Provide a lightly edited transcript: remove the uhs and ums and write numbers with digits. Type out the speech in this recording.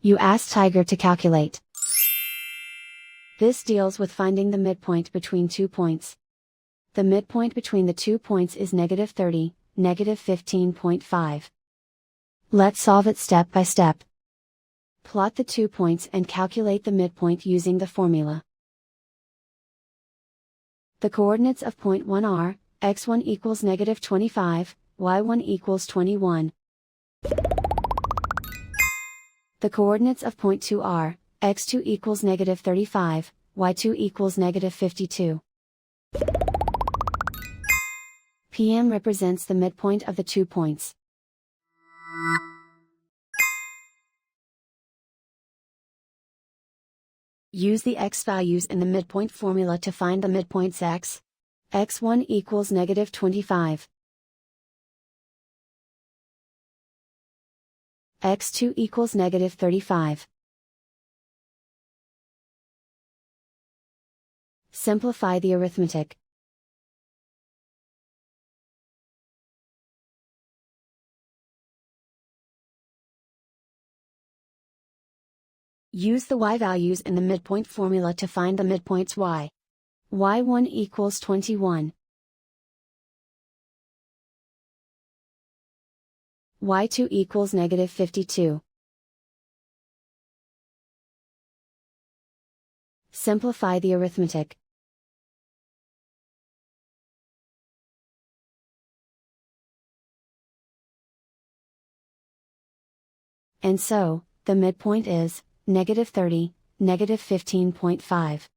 You ask Tiger to calculate. This deals with finding the midpoint between 2 points. The midpoint between the 2 points is -30, -15.5. Let's solve it step by step. Plot the 2 points and calculate the midpoint using the formula. The coordinates of point 1 are, x1 equals -25, y1 equals 21. The coordinates of point 2 are, x2 equals -35, y2 equals -52. PM represents the midpoint of the 2 points. Use the x values in the midpoint formula to find the midpoints x. x1 equals -25. x2 equals -35. Simplify the arithmetic. Use the y values in the midpoint formula to find the midpoints y. y1 equals 21. y2 equals -52. Simplify the arithmetic. And so, the midpoint is -30, -15.5.